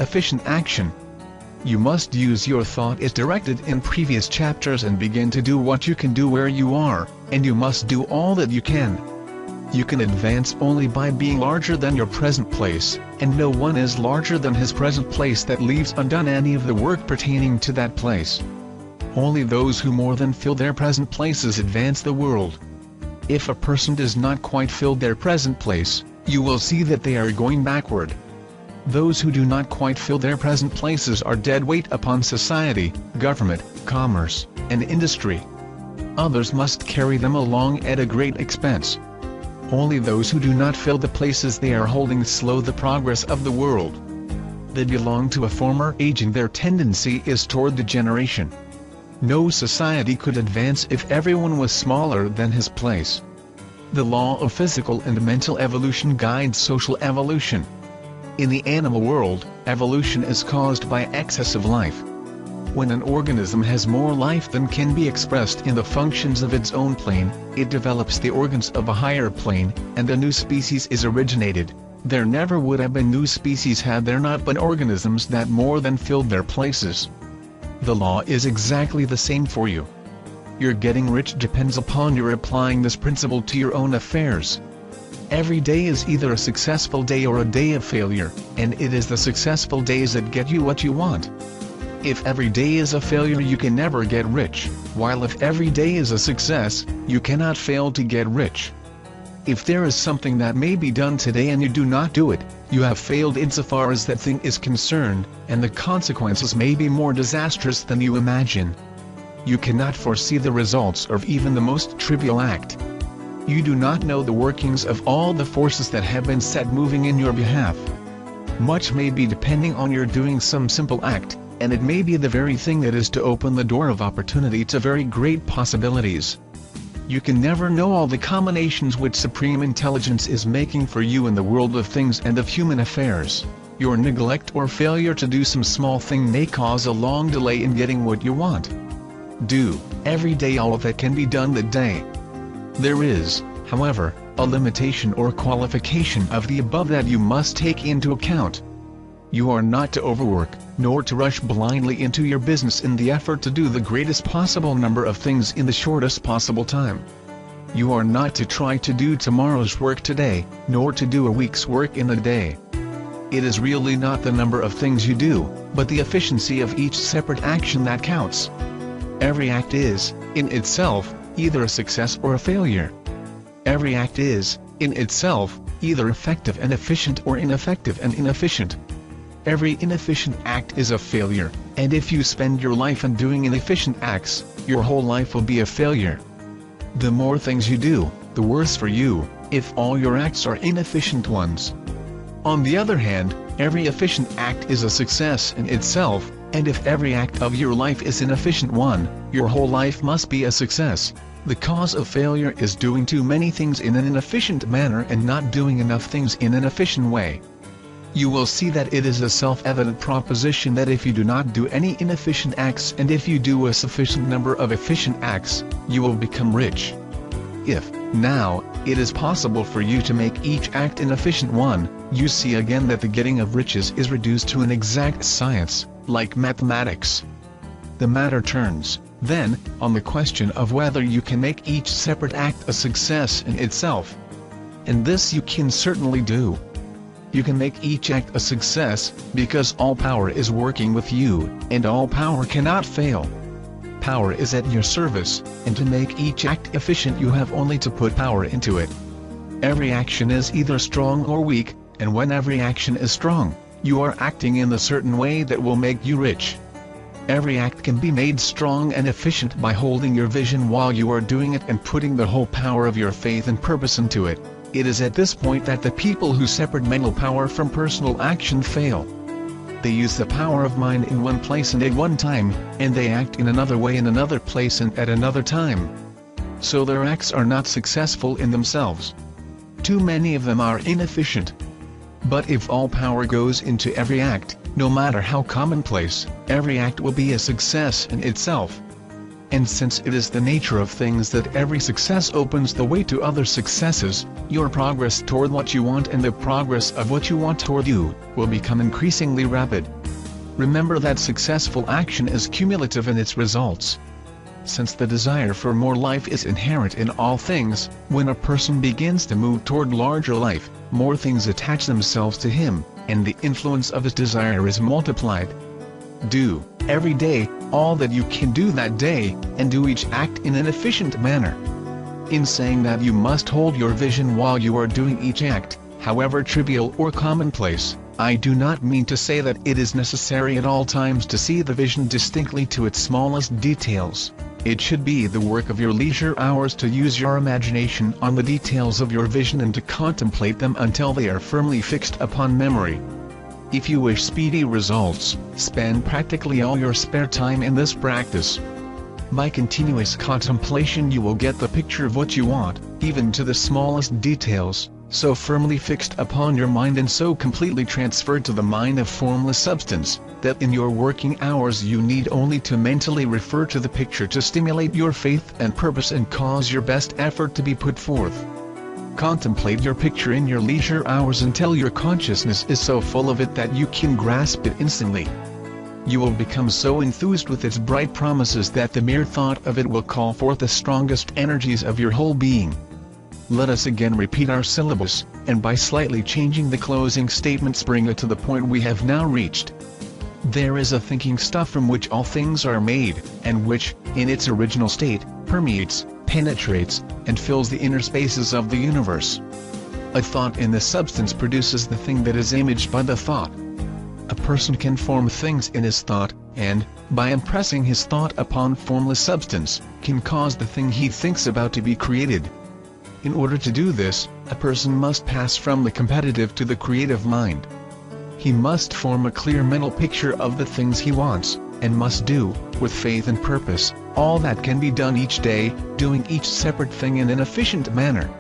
efficient action. You must use your thought as directed in previous chapters and begin to do what you can do where you are, and you must do all that you can. You can advance only by being larger than your present place, and no one is larger than his present place that leaves undone any of the work pertaining to that place. Only those who more than fill their present places advance the world. If a person does not quite fill their present place, you will see that they are going backward. Those who do not quite fill their present places are dead weight upon society, government, commerce, and industry. Others must carry them along at a great expense. Only those who do not fill the places they are holding slow the progress of the world. They belong to a former age and their tendency is toward degeneration. No society could advance if everyone was smaller than his place. The law of physical and mental evolution guides social evolution. In the animal world, evolution is caused by excess of life. When an organism has more life than can be expressed in the functions of its own plane, it develops the organs of a higher plane, and a new species is originated. There never would have been new species had there not been organisms that more than filled their places. The law is exactly the same for you. Your getting rich depends upon your applying this principle to your own affairs. Every day is either a successful day or a day of failure, and it is the successful days that get you what you want. If every day is a failure you can never get rich, while if every day is a success, you cannot fail to get rich. If there is something that may be done today and you do not do it, you have failed insofar as that thing is concerned, and the consequences may be more disastrous than you imagine. You cannot foresee the results of even the most trivial act. You do not know the workings of all the forces that have been set moving in your behalf. Much may be depending on your doing some simple act, and it may be the very thing that is to open the door of opportunity to very great possibilities. You can never know all the combinations which Supreme Intelligence is making for you in the world of things and of human affairs. Your neglect or failure to do some small thing may cause a long delay in getting what you want. Do, every day, all that can be done that day. There is, however, a limitation or qualification of the above that you must take into account. You are not to overwork, nor to rush blindly into your business in the effort to do the greatest possible number of things in the shortest possible time. You are not to try to do tomorrow's work today, nor to do a week's work in a day. It is really not the number of things you do, but the efficiency of each separate action that counts. Every act is, in itself, either a success or a failure. Every act is, in itself, either effective and efficient or ineffective and inefficient. Every inefficient act is a failure, and if you spend your life in doing inefficient acts, your whole life will be a failure. The more things you do, the worse for you, if all your acts are inefficient ones. On the other hand, every efficient act is a success in itself, and if every act of your life is an efficient one, your whole life must be a success. The cause of failure is doing too many things in an inefficient manner and not doing enough things in an efficient way. You will see that it is a self-evident proposition that if you do not do any inefficient acts and if you do a sufficient number of efficient acts, you will become rich. If, now, it is possible for you to make each act an efficient one, you see again that the getting of riches is reduced to an exact science, like mathematics. The matter turns, then, on the question of whether you can make each separate act a success in itself. And this you can certainly do. You can make each act a success, because all power is working with you, and all power cannot fail. Power is at your service, and to make each act efficient you have only to put power into it. Every action is either strong or weak, and when every action is strong, you are acting in the certain way that will make you rich. Every act can be made strong and efficient by holding your vision while you are doing it and putting the whole power of your faith and purpose into it. It is at this point that the people who separate mental power from personal action fail. They use the power of mind in one place and at one time, and they act in another way in another place and at another time. So their acts are not successful in themselves. Too many of them are inefficient. But if all power goes into every act, no matter how commonplace, every act will be a success in itself. And since it is the nature of things that every success opens the way to other successes, your progress toward what you want and the progress of what you want toward you will become increasingly rapid. Remember that successful action is cumulative in its results. Since the desire for more life is inherent in all things, when a person begins to move toward larger life, more things attach themselves to him, and the influence of his desire is multiplied. Do, every day, all that you can do that day, and do each act in an efficient manner. In saying that you must hold your vision while you are doing each act, however trivial or commonplace, I do not mean to say that it is necessary at all times to see the vision distinctly to its smallest details. It should be the work of your leisure hours to use your imagination on the details of your vision and to contemplate them until they are firmly fixed upon memory. If you wish speedy results, spend practically all your spare time in this practice. By continuous contemplation you will get the picture of what you want, even to the smallest details, so firmly fixed upon your mind and so completely transferred to the mind of formless substance, that in your working hours you need only to mentally refer to the picture to stimulate your faith and purpose and cause your best effort to be put forth. Contemplate your picture in your leisure hours until your consciousness is so full of it that you can grasp it instantly. You will become so enthused with its bright promises that the mere thought of it will call forth the strongest energies of your whole being. Let us again repeat our syllabus, and by slightly changing the closing statements bring it to the point we have now reached. There is a thinking stuff from which all things are made, and which, in its original state, permeates, penetrates, and fills the inner spaces of the universe. A thought in the substance produces the thing that is imaged by the thought. A person can form things in his thought, and, by impressing his thought upon formless substance, can cause the thing he thinks about to be created. In order to do this, a person must pass from the competitive to the creative mind. He must form a clear mental picture of the things he wants, and must do, with faith and purpose, all that can be done each day, doing each separate thing in an efficient manner.